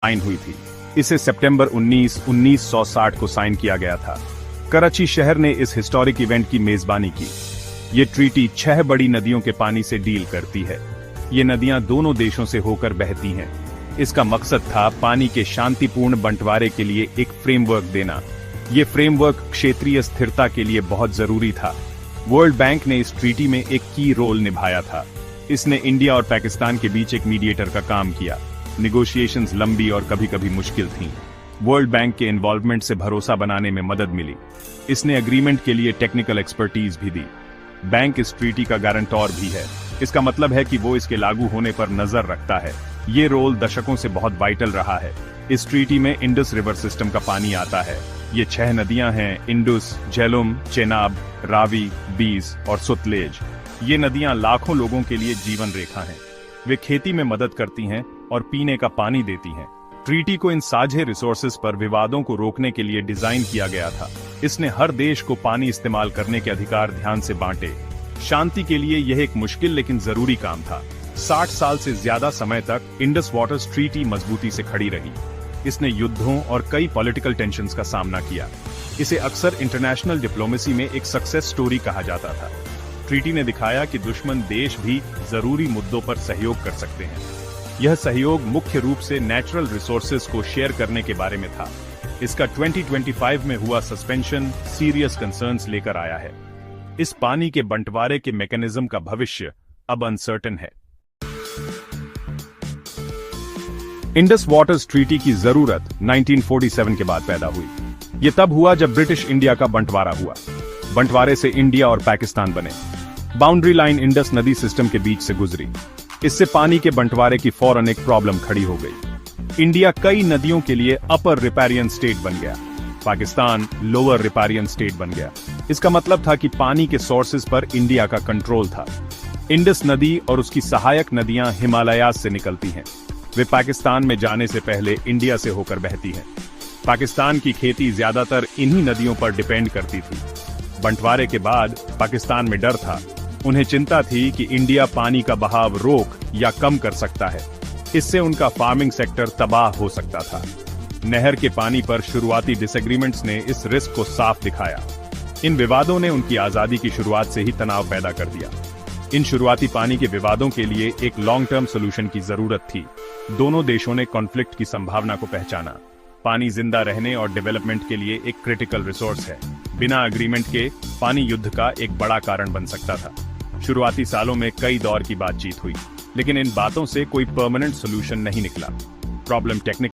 Sign हुई थी। इसे सितंबर 19, 1960 को साइन किया गया था। कराची शहर ने इस हिस्टोरिक इवेंट की मेजबानी की। ये ट्रीटी 6 बड़ी नदियों के पानी से डील करती है। ये नदियां दोनों देशों से होकर बहती हैं। इसका मकसद था पानी के शांतिपूर्ण बंटवारे के लिए एक फ्रेमवर्क देना। ये फ्रेमवर्क क्षेत्रीय स्थिरता के लिए बहुत जरूरी था। वर्ल्ड बैंक ने इस ट्रीटी में एक की रोल निभाया था। इसने इंडिया और पाकिस्तान के बीच एक मीडिएटर का काम किया। निगोशिएशंस लंबी और कभी-कभी मुश्किल थीं। वर्ल्ड बैंक के इन्वॉल्वमेंट से भरोसा बनाने में मदद मिली। इसने एग्रीमेंट के लिए टेक्निकल एक्सपर्टीज भी दी। बैंक इस ट्रीटी का गारंटर भी है। इसका मतलब है कि वो इसके लागू होने पर नजर रखता है। ये रोल दशकों से बहुत वाइटल रहा है। इस ट्रीटी में इंडस रिवर सिस्टम का पानी आता है। ये 6 नदियां हैं, इंडस, झेलम, चेनाब, रावी, बीस और सुतलेज। ये नदियां लाखों लोगों के लिए जीवन रेखा हैं। वे खेती में मदद करती हैं और पीने का पानी देती हैं। ट्रीटी को इन साझे रिसोर्सेज पर विवादों को रोकने के लिए डिजाइन किया गया था। इसने हर देश को पानी इस्तेमाल करने के अधिकार ध्यान से बांटे। शांति के लिए यह एक मुश्किल लेकिन जरूरी काम था। 60 साल से ज्यादा समय तक इंडस वाटर्स ट्रीटी मजबूती से खड़ी रही। इसने युद्धों और कई पॉलिटिकल टेंशन्स का सामना किया। इसे अक्सर इंटरनेशनल डिप्लोमेसी में एक सक्सेस स्टोरी कहा जाता था। ट्रीटी ने दिखाया कि दुश्मन देश भी जरूरी मुद्दों पर सहयोग कर सकते हैं। यह सहयोग मुख्य रूप से नेचुरल रिसोर्सेज को शेयर करने के बारे में था। इसका 2025 में हुआ सस्पेंशन सीरियस कंसर्न्स लेकर आया है। इस पानी के बंटवारे के मैकेनिज्म का भविष्य अब अनसर्टेन है। इंडस वाटर्स ट्रीटी की जरूरत 1947 के बाद पैदा हुई। यह तब हुआ जब ब्रिटिश इंडिया का बंटवारा हुआ। बंटवारे से इंडिया और पाकिस्तान बने। बाउंड्री लाइन इंडस नदी सिस्टम के बीच से गुजरी। इससे पानी के बंटवारे की फौरन एक प्रॉब्लम खड़ी हो गई। इंडिया कई नदियों के लिए अपर रिपेरियन स्टेट बन गया। पाकिस्तान लोअर रिपेरियन स्टेट बन गया। इसका मतलब था कि पानी के सोर्सेज पर इंडिया का कंट्रोल था। इंडस नदी और उसकी सहायक नदियां हिमालयाज से निकलती हैं। वे पाकिस्तान में जाने से पहले इंडिया से होकर बहती हैं। पाकिस्तान की खेती ज्यादातर इन्हीं नदियों पर डिपेंड करती थी। बंटवारे के बाद पाकिस्तान में डर था। उन्हें चिंता थी कि इंडिया पानी का बहाव रोक या कम कर सकता है। इससे उनका फार्मिंग सेक्टर तबाह हो सकता था। नहर के पानी पर शुरुआती डिसएग्रीमेंट्स ने इस रिस्क को साफ दिखाया। इन विवादों ने उनकी आजादी की शुरुआत से ही तनाव पैदा कर दिया। इन शुरुआती पानी के विवादों के लिए एक लॉन्ग टर्म सोल्यूशन की जरूरत थी। दोनों देशों ने कॉन्फ्लिक्ट की संभावना को पहचाना। पानी जिंदा रहने और डेवलपमेंट के लिए एक क्रिटिकल रिसोर्स है। बिना एग्रीमेंट के पानी युद्ध का एक बड़ा कारण बन सकता था। शुरुआती सालों में कई दौर की बातचीत हुई, लेकिन इन बातों से कोई परमानेंट सोल्यूशन नहीं निकला। Problem technical